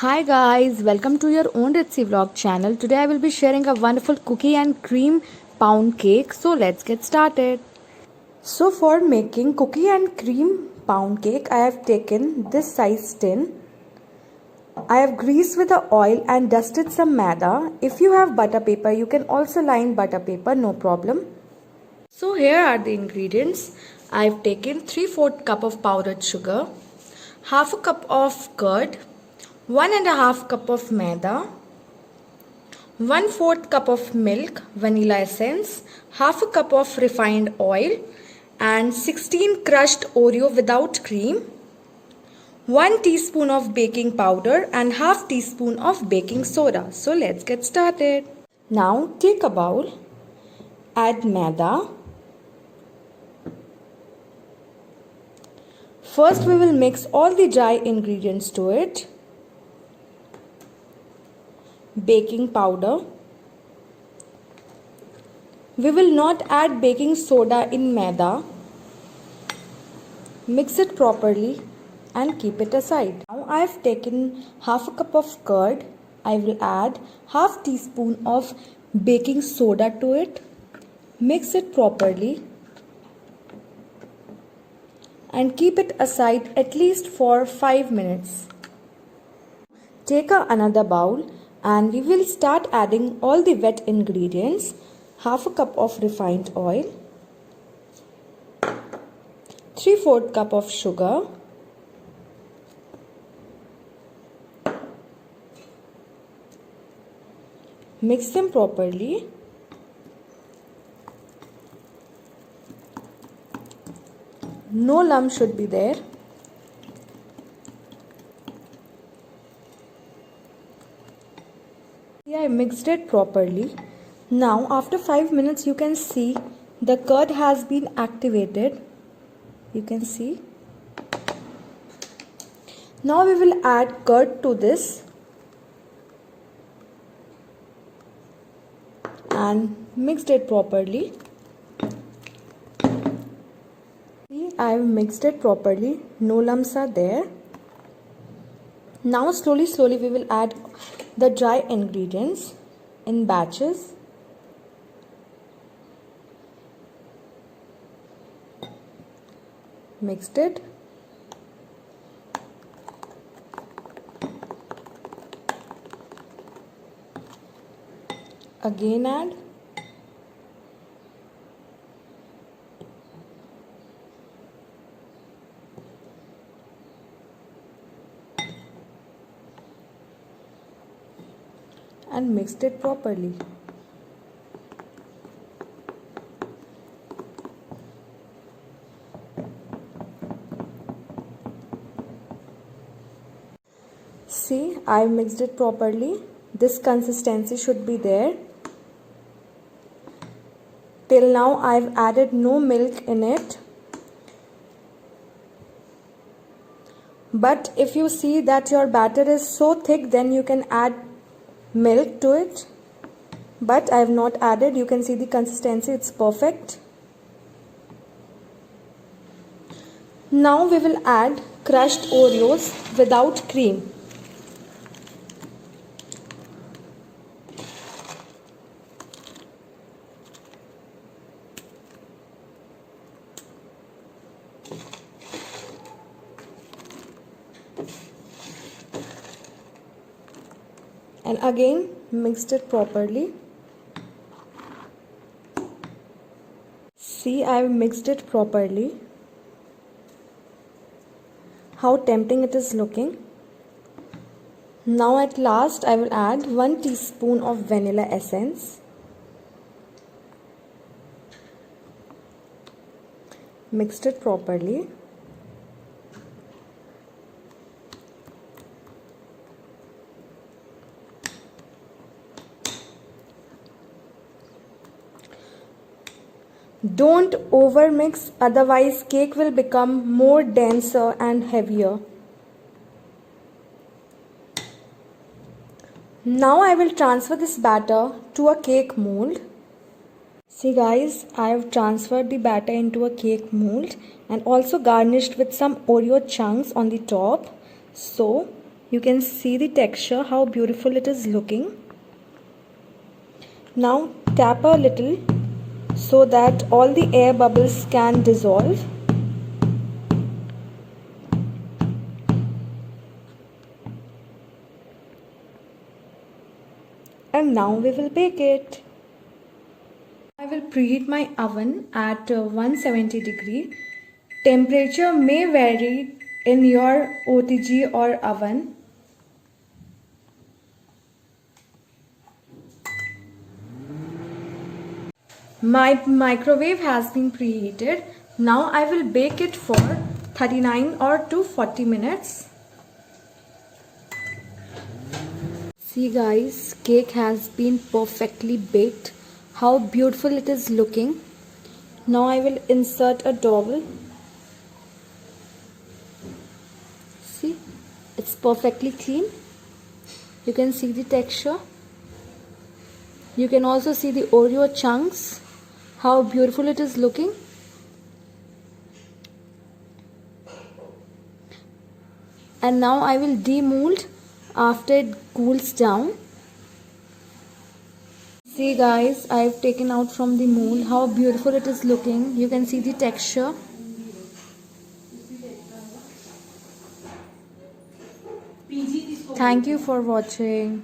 Hi guys, welcome to your own Ritzy vlog channel. Today I will be sharing a wonderful cookie and cream pound cake. So let's get started. So for making cookie and cream pound cake, I have taken this size tin. I have greased with the oil and dusted some maida. If you have butter paper, you can also line butter paper, no problem. So here are the ingredients. I have taken 3/4 cup of powdered sugar, half a cup of curd, 1.5 cup of maida, 1/4 cup of milk, vanilla essence, half a cup of refined oil, and 16 crushed Oreo without cream, 1 teaspoon of baking powder and half teaspoon of baking soda. So let's get started. Now take a bowl, add maida. First we will mix all the dry ingredients to it. Baking powder. We will not add baking soda in maida. Mix it properly and keep it aside. Now I have taken half a cup of curd. I will add half teaspoon of baking soda to it. Mix it properly and keep it aside at least for 5 minutes. Take another bowl and we will start adding all the wet ingredients. Half a cup of refined oil, 3/4 cup of sugar, mix them properly. No lump should be there. I mixed it properly. Now after 5 minutes you can see the curd has been activated. You can see. Now we will add curd to this and mixed it properly. See, I have mixed it properly. No lumps are there. Now slowly we will add the dry ingredients in batches. Mixed it. Again add. And mixed it properly. See, I mixed it properly. This consistency should be there. Till now I've added no milk in it. But if you see that your batter is so thick, then you can add milk to it, but I have not added. You can see the consistency, it's perfect. Now we will add crushed Oreos without cream. And again mixed it properly. See, I have mixed it properly. How tempting it is looking. Now at last I will add 1 teaspoon of vanilla essence. Mixed it properly. Don't overmix, otherwise cake will become more denser and heavier. Now I will transfer this batter to a cake mold. See guys, I have transferred the batter into a cake mold and also garnished with some Oreo chunks on the top. So You can see the texture, how beautiful it is looking. Now tap a little so that all the air bubbles can dissolve. And now we will bake it. I will preheat my oven at 170 degree. Temperature may vary in your OTG or oven. My microwave has been preheated. Now I will bake it for 39 or to 40 minutes. See guys, cake has been perfectly baked. How beautiful it is looking. Now I will insert a dowel. See, it's perfectly clean. You can see the texture. You can also see the Oreo chunks. How beautiful it is looking. And now I will demold after it cools down. See guys, I have taken out from the mold. How beautiful it is looking. You can see the texture. Thank you for watching.